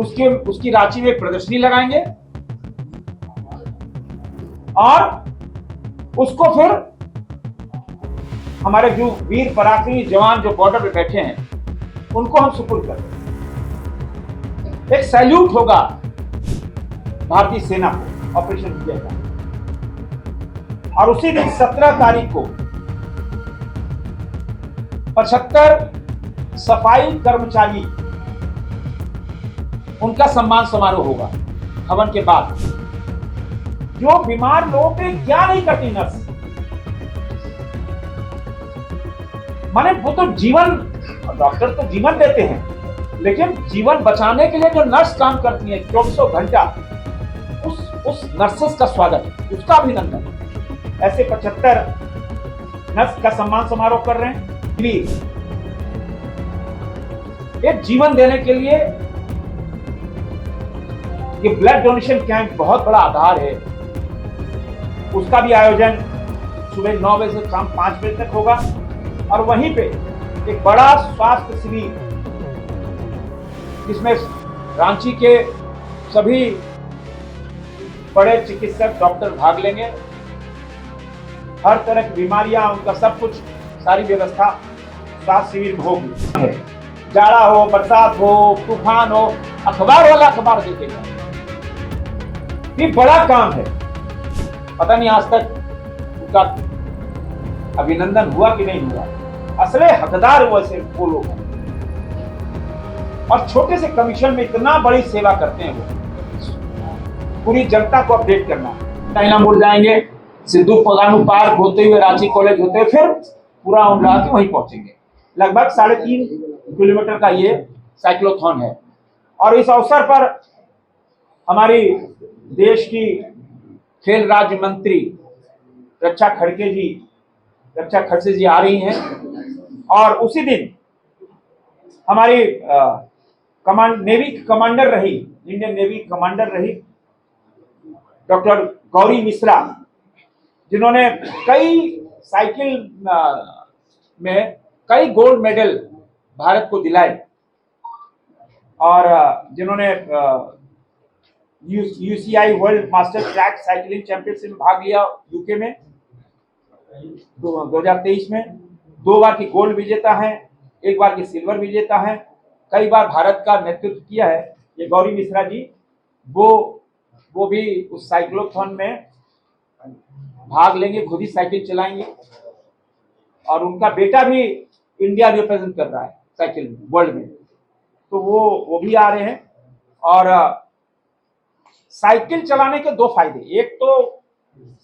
उसकी रांची में प्रदर्शनी लगाएंगे और उसको फिर हमारे जो वीर पराक्रमी जवान जो बॉर्डर पे बैठे हैं उनको हम सुपुर्द करेंगे। एक सैल्यूट होगा भारतीय सेना को ऑपरेशन विजय का। और उसी दिन 17 तारीख को 75 सफाई कर्मचारी उनका सम्मान समारोह होगा हवन के बाद। जो बीमार लोगों के क्या नहीं करती नर्स, माने वो तो जीवन, डॉक्टर तो जीवन देते हैं, लेकिन जीवन बचाने के लिए जो नर्स काम करती है 24 घंटा, उस नर्सेस का स्वागत, उसका अभिनंदन। ऐसे 75 नर्स का सम्मान समारोह कर रहे हैं। प्लीज, एक जीवन देने के लिए ये ब्लड डोनेशन कैंप बहुत बड़ा आधार है। उसका भी आयोजन सुबह 9 बजे से शाम 5 बजे तक होगा। और वहीं पे एक बड़ा स्वास्थ्य शिविर जिसमें रांची के सभी बड़े चिकित्सक डॉक्टर भाग लेंगे। हर तरह की बीमारियां, उनका सब कुछ, सारी व्यवस्था स्वास्थ्य शिविर में होगी। जाड़ा हो, बरसात हो, तूफान हो, अखबार वाला अखबार देखेगा। ये बड़ा काम है। पता नहीं आज तक उनका अभिनंदन हुआ कि नहीं हुआ। असले हकदार वैसे वो लोग हैं और छोटे से कमीशन में इतना बड़ी सेवा करते हैं वो। पूरी जनता को अपडेट करना। चाइना मोड़ जाएंगे, सिद्धू पगानू पार्क होते हुए रांची कॉलेज होते हुए फिर पूरा उमड़ा के वहीं पहुंचेंगे। लगभग 3.5 किलोमीटर का ये साइक्लोथॉन है। और इस अवसर पर हमारी देश की खेल राज्य मंत्री रक्षा खड़से जी आ रही हैं। और उसी दिन हमारी नेवी कमांडर रही, इंडियन नेवी कमांडर रही डॉक्टर गौरी मिश्रा, जिन्होंने कई साइकिल में कई गोल्ड मेडल भारत को दिलाए और जिन्होंने UCI world master track cycling championship में भाग लिया यूके में 2023 में। 2 बार की गोल्ड विजेता हैं, 1 बार की सिल्वर विजेता हैं, कई बार भारत का नेतृत्व किया है ये गौरी मिश्रा जी। वो भी उस साइक्लोथॉन में भाग लेंगे, खुद ही साइकिल चलाएंगे। और उनका बेटा भी इंडिया रिप्रेजेंट कर रहा है साइकिल में वर्ल्ड में, तो वो भी आ रहे हैं। और साइकिल चलाने के 2 फायदे, एक तो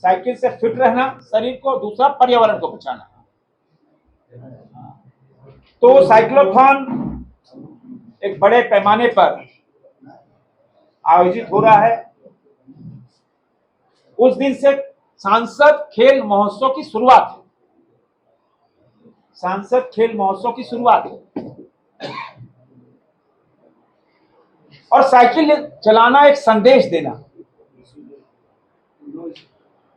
साइकिल से फिट रहना शरीर को, दूसरा पर्यावरण को बचाना। तो साइक्लोथॉन एक बड़े पैमाने पर आयोजित हो रहा है। उस दिन से सांसद खेल महोत्सव की शुरुआत है। सांसद खेल महोत्सव की शुरुआत है। और साइकिल चलाना एक संदेश देना,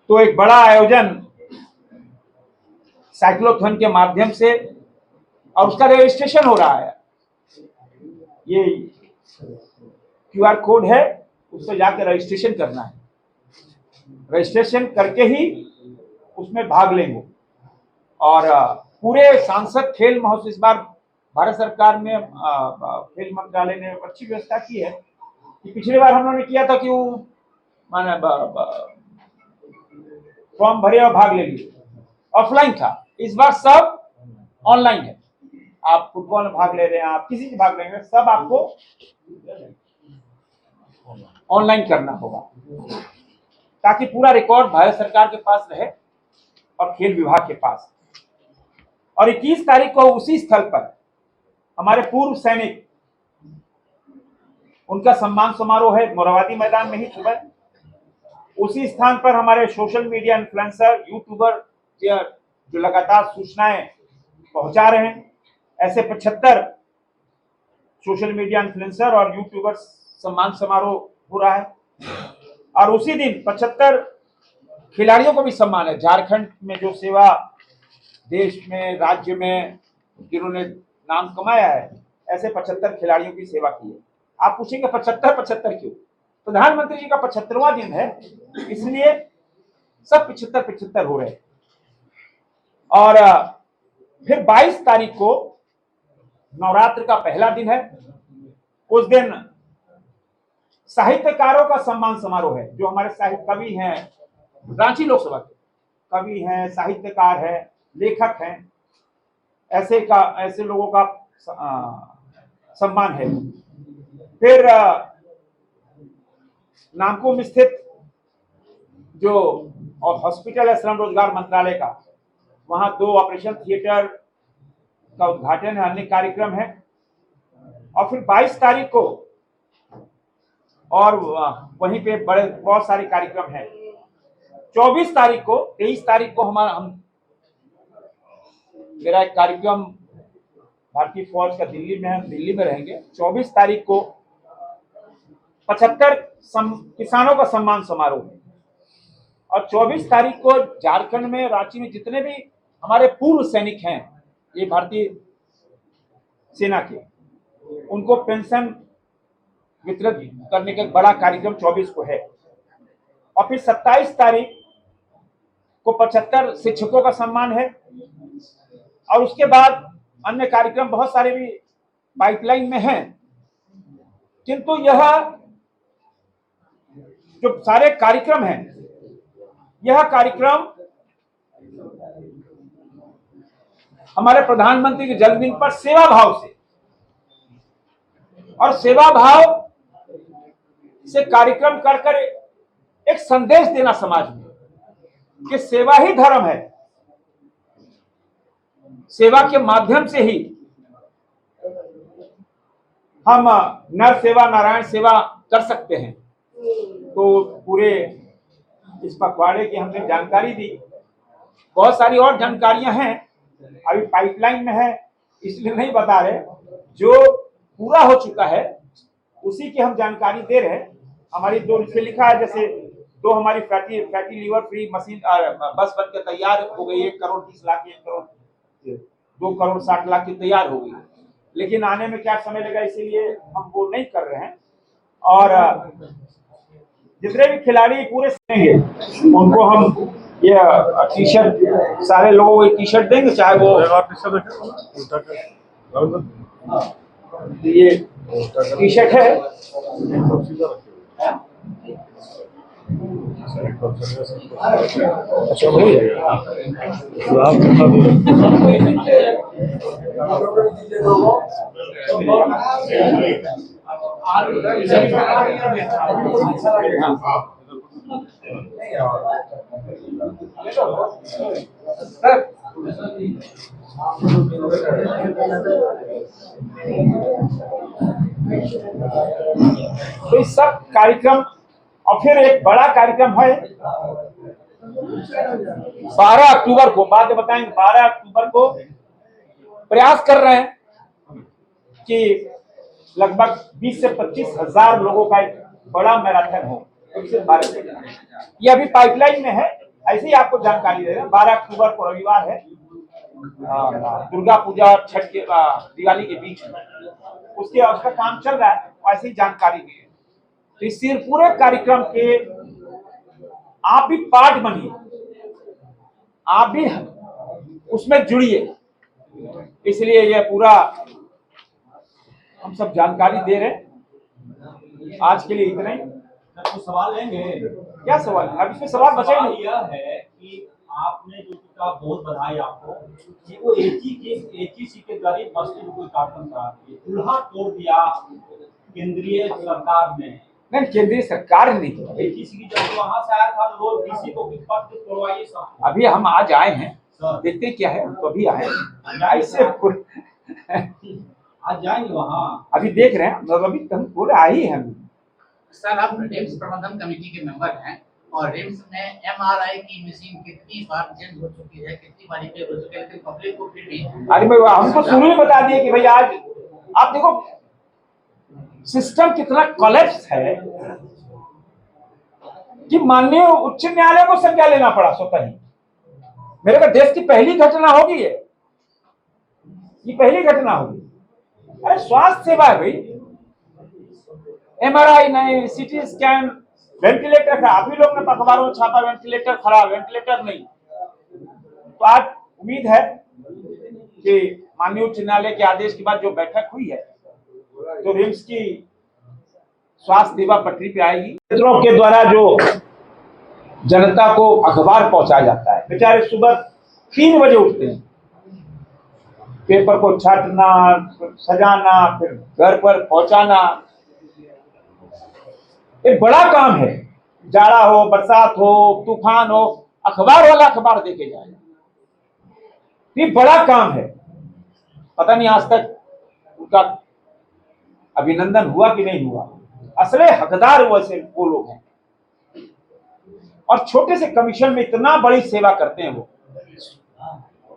तो एक बड़ा आयोजन साइक्लोथॉन के माध्यम से। और उसका रजिस्ट्रेशन हो रहा है। ये QR कोड है, उससे जाकर रजिस्ट्रेशन करना है। रजिस्ट्रेशन करके ही उसमें भाग लेंगे। और पूरे सांसद खेल महोत्सव इस बार भारत सरकार ने, खेल मंत्रालय ने अच्छी व्यवस्था की है कि पिछली बार हम लोगों ने किया था कि वो माने फॉर्म भरे और भाग ले लिए, ऑफलाइन था। इस बार सब ऑनलाइन है। आप फुटबॉल में भाग ले रहे हैं, आप किसी से भाग ले रहे हैं, सब आपको ऑनलाइन करना होगा ताकि पूरा रिकॉर्ड भारत सरकार के पास रहे और खेल विभाग के पास। और 21 तारीख को उसी स्थल पर हमारे पूर्व सैनिक, उनका सम्मान समारोह है मोराबादी मैदान में ही सुबह। उसी स्थान पर हमारे सोशल मीडिया इन्फ्लुएंसर, यूट्यूबर जो लगातार सूचनाएं पहुंचा रहे हैं, ऐसे 75 सोशल मीडिया इन्फ्लुएंसर और यूट्यूबर सम्मान समारोह हो रहा है। और उसी दिन 75 खिलाड़ियों को भी सम्मान है। झारखंड में जो सेवा देश में, राज्य में जिन्होंने नाम कमाया है, ऐसे 75 खिलाड़ियों की सेवा की है। आप पूछेंगे 75 क्यों? प्रधानमंत्री जी का 75वां दिन है, इसलिए सब 75 हो रहे हैं। और फिर 22 तारीख को नवरात्र का पहला दिन है। उस दिन साहित्यकारों का सम्मान समारोह है। जो हमारे साहित्य कवि हैं, रांची लोकसभा के कवि हैं, साहित्यकार हैं, लेखक हैं, ऐसे लोगों का सम्मान है। फिर नामकुम स्थित जो हॉस्पिटल है श्रम रोजगार मंत्रालय का, वहां 2 ऑपरेशन थिएटर का उद्घाटन है, अन्य कार्यक्रम है। और फिर 22 तारीख को और वहीं पे बहुत सारे कार्यक्रम हैं। 23 तारीख को मेरा एक कार्यक्रम भारतीय फौज का दिल्ली में रहेंगे। 24 तारीख को 75 किसानों का सम्मान समारोह है। और 24 तारीख को झारखंड में रांची में जितने भी हमारे पूर्व सैनिक हैं, ये भारतीय सेना के, उनको पेंशन वितरित करने का एक बड़ा कार्यक्रम 24 को है। और फिर 27 तारीख को 75 शिक्षकों का सम्मान है। और उसके बाद अन्य कार्यक्रम बहुत सारे भी पाइपलाइन में हैं। किंतु यह जो सारे कार्यक्रम हैं, यह कार्यक्रम हमारे प्रधानमंत्री के जन्मदिन पर सेवा भाव से और सेवा भाव से कार्यक्रम कर एक संदेश देना समाज में कि सेवा ही धर्म है। सेवा के माध्यम से ही हम नर सेवा नारायण सेवा कर सकते हैं। तो पूरे इस पखवाड़े की हमने जानकारी दी। बहुत सारी और जानकारियां हैं, अभी पाइपलाइन में है, इसलिए नहीं बता रहे। जो पूरा हो चुका है उसी की हम जानकारी दे रहे हैं। हमारी 2 लिखे लिखा है, जैसे 2 हमारी फैटी लीवर फ्री मशीन बस बन के तैयार हो गई। 1 करोड़ 30 लाख, 1 करोड़ 2 करोड़ 60 लाख की तैयार हो गई, लेकिन आने में क्या समय लगा, इसीलिए हम वो नहीं कर रहे हैं। और जितने भी खिलाड़ी पूरे देंगे उनको हम ये टी-शर्ट, सारे लोगों को टी-शर्ट देंगे, चाहे वो ये टी-शर्ट है। तो इस सब कार्यक्रम, और फिर एक बड़ा कार्यक्रम है 12 अक्टूबर को, बाद में बताएंगे। 12 अक्टूबर को प्रयास कर रहे हैं कि लगभग 20 से 25 हजार लोगों का एक बड़ा मैराथन हो भारत में। ये अभी पाइपलाइन में है, ऐसे ही आपको जानकारी दे रहे हैं। 12 अक्टूबर को रविवार है, दुर्गा पूजा छठ के दिवाली के बीच में, उसका काम चल रहा है, ऐसे ही जानकारी दी है। तो इस पूरे कार्यक्रम के आप भी पार्ट बनिए, आप भी उसमें जुड़िए। इसलिए यह पूरा हम सब जानकारी दे रहे हैं। आज के लिए इतना ही। तो सवाल लेंगे, क्या सवाल? अब इसमें सवाल बचे नहीं। यह है कि आपने जो कहा, बहुत बधाई आपको कि वो एचईसी के द्वारा मस्जिद को उद्घाटन करा दिए, चूल्हा तोड़ दिया केंद्रीय सरकार ने। नहीं, केंद्रीय सरकार नहीं, एचईसी की जब वहां से आया था रोज डीसी को पद तोड़वाइए सब। अभी हम आज आए हैं, देखते क्या है, तो अभी आए ऐसे आज जाएंगे वहाँ, अभी देख रहे हैं, अभी हम पूरे आए ही हैं। सर, आप रिम्स प्रबंधन कमेटी के मेंबर हैं और रिम्स में एमआरआई की मशीन कितनी बार चेंज हो चुकी है, कितनी बार रिपेयर हो चुकी है, लेकिन पब्लिक को फिर भी अरे भाई हमको शुरू में बता दिए कि भाई आज आप देखो सिस्टम कितना कोलैप्स है कि माननीय उच्च न्यायालय को संज्ञा लेना पड़ा स्वतः ही। मेरे को देश की पहली घटना होगी ये पहली घटना होगी। अरे स्वास्थ्य सेवा है भाई, MRI नहीं, CT स्कैन, वेंटिलेटर खड़ा। अभी लोग ने अखबारों में छापा वेंटिलेटर खड़ा, वेंटिलेटर नहीं। तो आज उम्मीद है कि माननीय उच्च न्यायालय के आदेश के बाद जो बैठक हुई है तो रिम्स की स्वास्थ्य सेवा पटरी पे आएगी। क्षेत्रों के द्वारा जो जनता को अखबार पहुंचाया जाता है, बेचारे सुबह 3 बजे उठते हैं, पेपर को छाटना, सजाना, फिर घर पर पहुंचाना, एक बड़ा काम है। जाड़ा हो, बरसात हो, तूफान हो, अखबार वाला अखबार देके जाएगा, ये बड़ा काम है। पता नहीं आज तक उनका अभिनंदन हुआ कि नहीं हुआ। असले हकदार वैसे वो लोग हैं और छोटे से कमीशन में इतना बड़ी सेवा करते हैं वो,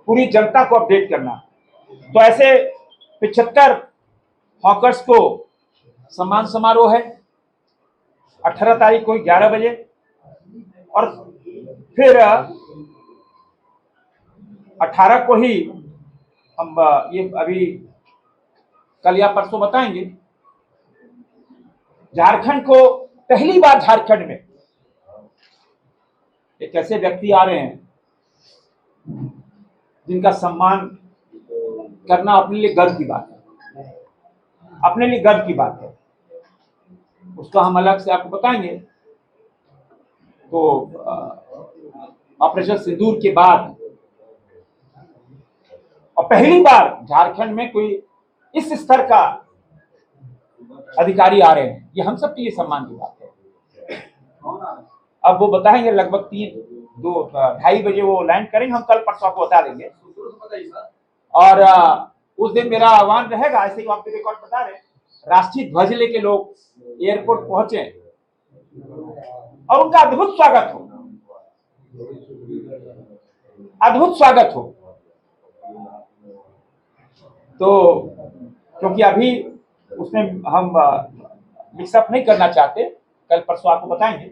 पूरी जनता को अपडेट करना। तो ऐसे 75 हॉकर्स को सम्मान समारोह है 18 तारीख को 11 बजे, और फिर 18 को ही हम ये अभी कल या परसों बताएंगे, झारखंड को पहली बार झारखंड में एक ऐसे व्यक्ति आ रहे हैं जिनका सम्मान करना अपने लिए गर्व की बात है, अपने लिए गर्व की बात है। उसका हम अलग से आपको बताएंगे। तो ऑपरेशन सिंदूर के बाद और पहली बार झारखंड में कोई इस स्तर का अधिकारी आ रहे हैं, ये हम सब के लिए सम्मान की बात है। अब वो बताएंगे लगभग 2-2:30 बजे वो लैंड करेंगे, हम कल परसों आपको बता देंगे। और उस दिन मेरा आह्वान रहेगा, ऐसे ही आपके रिकॉर्ड बता रहे, राष्ट्रीय ध्वज लेके लोग एयरपोर्ट पहुंचे और उनका अद्भुत स्वागत हो, अद्भुत स्वागत हो। तो क्योंकि अभी उसमें हम मिक्सअप नहीं करना चाहते, कल परसों आपको बताएंगे,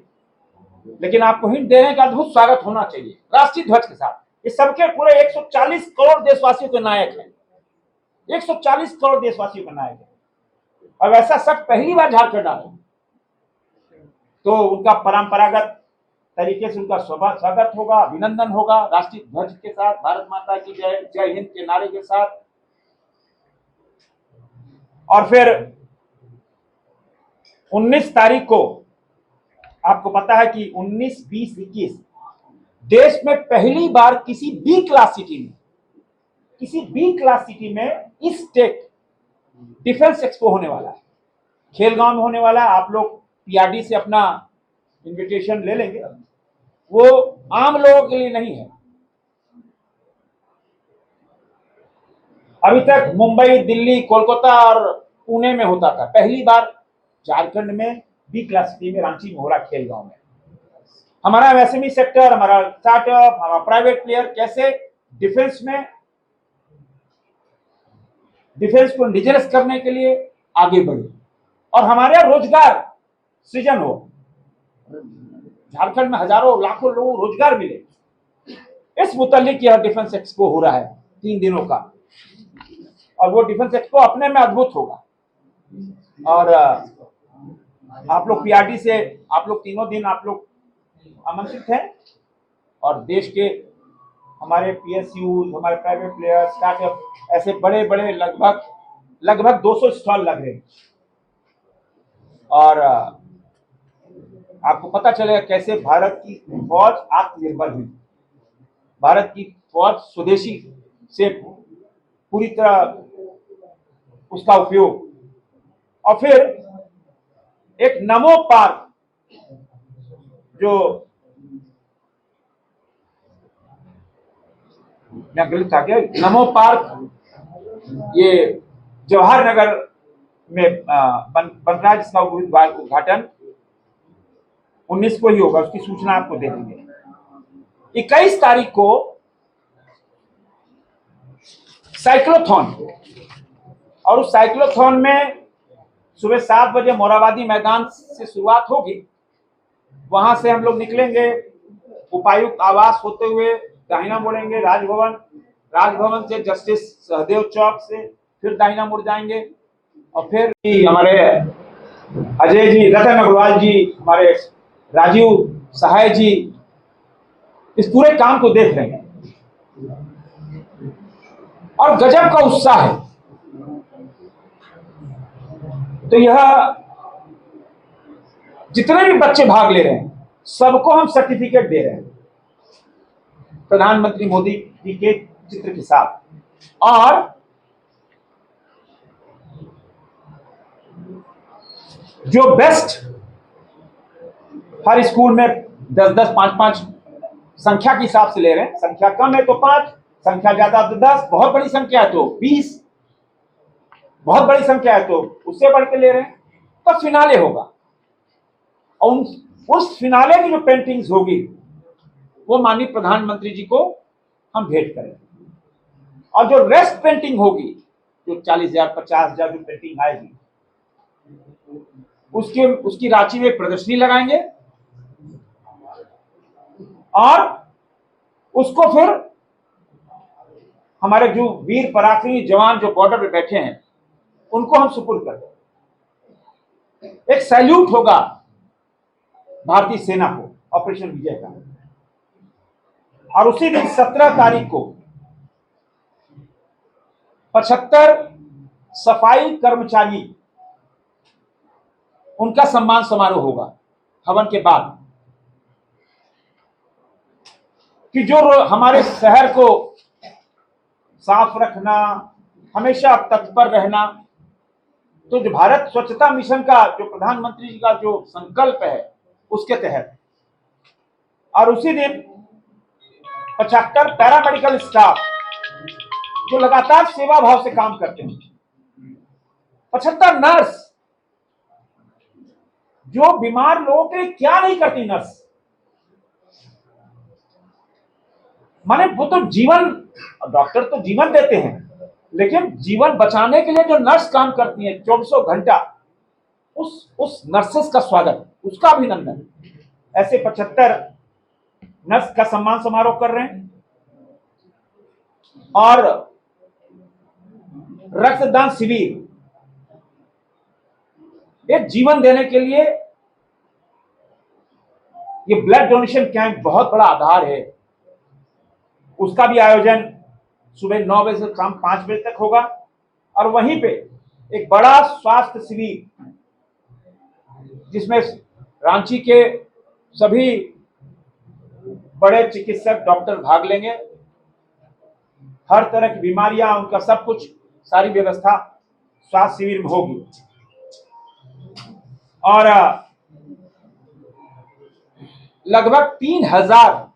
लेकिन आपको हिंट दे रहे हैं कि अद्भुत स्वागत होना चाहिए राष्ट्रीय ध्वज के साथ। इस सबके पूरे 140 करोड़ देशवासियों के नायक हैं, 140 करोड़ देशवासियों के नायक है। अब ऐसा शख्स पहली बार झारखंड आ रहे हैं, तो उनका परंपरागत तरीके से उनका स्वागत होगा, अभिनंदन होगा राष्ट्रीय ध्वज के साथ, भारत माता की जय, जय हिंद के नारे के साथ। और फिर 19 तारीख को आपको पता है कि 19, 20, 21 देश में पहली बार किसी बी क्लास सिटी में इस टेक डिफेंस एक्सपो होने वाला है, खेलगांव में होने वाला है। आप लोग पीआरडी से अपना इनविटेशन ले लेंगे, वो आम लोगों के लिए नहीं है। अभी तक मुंबई, दिल्ली, कोलकाता और पुणे में होता था, पहली बार झारखंड में बी क्लास सिटी में, रांची में हो रहा खेलगांव में। हमारा एमएसएमई सेक्टर, हमारा स्टार्टअप, हमारा प्राइवेट प्लेयर कैसे डिफेंस में, डिफेंस को इंडिजिनस करने के लिए आगे बढ़े और हमारे यहाँ रोजगार सृजन हो, झारखंड में हजारों लाखों लोगों को रोजगार मिले, इस मुतालिक यह डिफेंस एक्सपो हो रहा है 3 दिनों का। और वो डिफेंस एक्सपो अपने में अद्भुत होगा। और आप लोग पीआरडी से, आप लोग तीनों दिन आप लोग आमंत्रित हैं, और देश के हमारे पीएसयू, हमारे प्राइवेट प्लेयर, स्टार्टअप, ऐसे बड़े बड़े लगभग 200 स्टॉल लग रहे हैं। और आपको पता चलेगा कैसे भारत की फौज आत्मनिर्भर हुई, भारत की फौज स्वदेशी से पूरी तरह उसका उपयोग। और फिर एक नमो पार्क, जो गलत था क्या, नमो पार्क ये जवाहर नगर में बन रहा है, जिसका उद्घाटन 19 को ही होगा, उसकी सूचना आपको दे देंगे। 21 तारीख को साइक्लोथॉन, और उस साइक्लोथॉन में सुबह 7 बजे मोराबादी मैदान से शुरुआत होगी। वहां से हम लोग निकलेंगे उपायुक्त आवास होते हुए, दाहिना मुड़ेंगे राजभवन, राजभवन से जस्टिस सहदेव चौक से फिर दाहिना मुड़ जाएंगे, और फिर हमारे अजय जी, रतन अग्रवाल जी, हमारे राजीव सहाय जी इस पूरे काम को देख रहे हैं और गजब का उत्साह है। तो यह जितने भी बच्चे भाग ले रहे हैं सबको हम सर्टिफिकेट दे रहे हैं प्रधानमंत्री मोदी जी के चित्र के साथ। और जो बेस्ट हर स्कूल में 10-10, 5-5 संख्या के हिसाब से ले रहे हैं। संख्या कम है तो 5, संख्या ज्यादा तो 10, बहुत बड़ी संख्या है तो 20, बहुत बड़ी संख्या है तो उससे बढ़ के ले रहे हैं। तो फिनाले होगा और उस फिनाले की जो पेंटिंग्स होगी वो माननीय प्रधानमंत्री जी को हम भेंट करेंगे। और जो रेस्ट पेंटिंग होगी, जो 40,000, 50,000 जो पेंटिंग आएगी, उसकी रांची में प्रदर्शनी लगाएंगे और उसको फिर हमारे जो वीर पराक्रमी जवान जो बॉर्डर पे बैठे हैं उनको हम सुपुर्द कर देंगे। एक सैल्यूट होगा भारतीय सेना को ऑपरेशन विजय का। और उसी दिन 17 तारीख को 75 सफाई कर्मचारी उनका सम्मान समारोह होगा हवन के बाद, कि जो हमारे शहर को साफ रखना, हमेशा तत्पर रहना। तो जो भारत स्वच्छता मिशन का जो प्रधानमंत्री जी का जो संकल्प है उसके तहत। और उसी दिन 75 पैरामेडिकल स्टाफ जो लगातार सेवा भाव से काम करते हैं, 75 नर्स जो बीमार लोगों के लिए क्या नहीं करती नर्स, माने वो तो जीवन, डॉक्टर तो जीवन देते हैं, लेकिन जीवन बचाने के लिए जो नर्स काम करती हैं 24 घंटा, उस नर्सेस का स्वागत, उसका अभिनंदन। ऐसे 75 नर्स का सम्मान समारोह कर रहे हैं। और रक्तदान शिविर, एक जीवन देने के लिए ये ब्लड डोनेशन कैंप बहुत बड़ा आधार है। उसका भी आयोजन सुबह 9 बजे से शाम 5 बजे तक होगा। और वहीं पे एक बड़ा स्वास्थ्य शिविर जिसमें रांची के सभी बड़े चिकित्सक डॉक्टर भाग लेंगे। हर तरह की बीमारियां, उनका सब कुछ, सारी व्यवस्था स्वास्थ्य शिविर में होगी। और लगभग 3000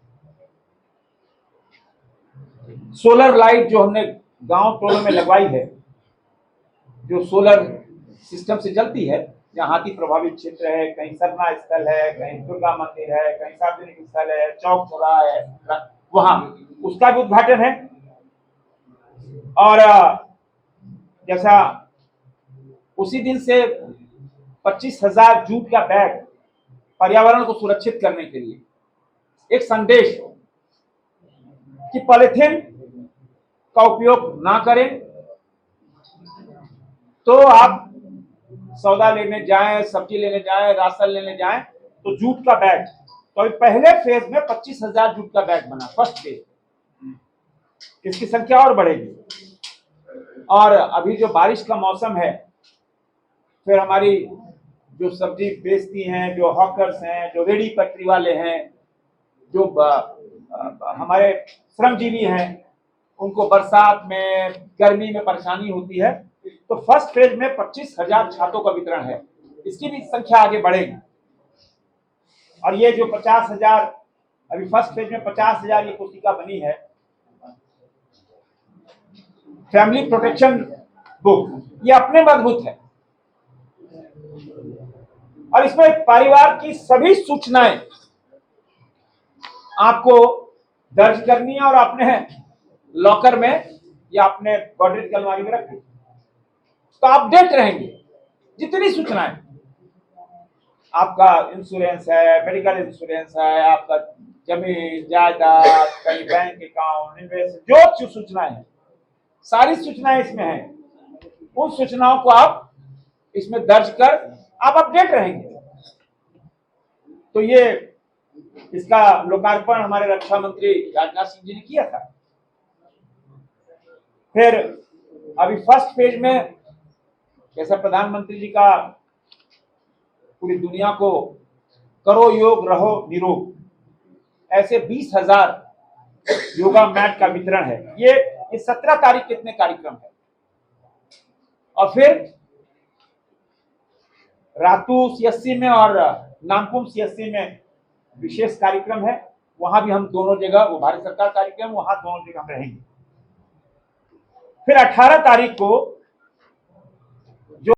सोलर लाइट जो हमने गांव टोलों में लगवाई है, जो सोलर सिस्टम से जलती है, जहाँ हाथी प्रभावित क्षेत्र है, कहीं सरना स्थल है, कहीं दुर्गा मंदिर है, कहीं सार्वजनिक स्थल है, चौक चौराहा है, वहां उसका भी उद्घाटन है। और जैसा उसी दिन से 25,000 जूट का बैग पर्यावरण को सुरक्षित करने के लिए, एक संदेश कि पॉलिथीन का उपयोग ना करें। तो आप सौदा लेने जाएं, सब्जी लेने जाएं, राशन लेने जाएं, तो जूट का बैग, तो पहले फेज में 25,000 जूट का बैग बना, फर्स्ट फेज। इसकी संख्या और बढ़ेगी। और अभी जो बारिश का मौसम है, फिर हमारी जो सब्जी बेचती हैं, जो हॉकर्स हैं, जो रेडी पटरी वाले हैं, जो हमारे श्रमजीवी हैं, उनको बरसात में, गर्मी में परेशानी होती है। तो फर्स्ट फेज में 25,000 छातों का वितरण है, इसकी भी संख्या आगे बढ़ेगी। और ये जो 50,000 अभी फर्स्ट फेज में 50,000 ये पुस्तिका बनी है, फैमिली प्रोटेक्शन बुक, ये अपने मजबूत है। और इसमें परिवार की सभी सूचनाएं आपको दर्ज करनी है और अपने लॉकर में या अपने बॉडी की अलमारी में रखनी, तो अपडेट रहेंगे। जितनी सूचनाएं, आपका इंश्योरेंस है, मेडिकल इंश्योरेंस है, आपका जमीन जायदाद, कहीं बैंक अकाउंट, इन्वेस्ट, जो सूचनाएं हैं, सारी सूचनाएं इसमें हैं। उन सूचनाओं को आप इसमें दर्ज कर आप अपडेट रहेंगे। तो ये इसका लोकार्पण हमारे रक्षा मंत्री राजनाथ सिंह जी ने किया था। फिर अभी फर्स्ट फेज में जैसा प्रधानमंत्री जी का पूरी दुनिया को करो योग रहो निरोग, ऐसे 20,000 योगा मैट का वितरण है। ये 17 तारीख कितने कार्यक्रम है, और फिर रातू सीएससी में और नामकुम सीएससी में विशेष कार्यक्रम है। वहां भी हम दोनों जगह, वो भारत सरकार कार्यक्रम, वहां दोनों जगह हम रहेंगे। फिर 18 तारीख को जो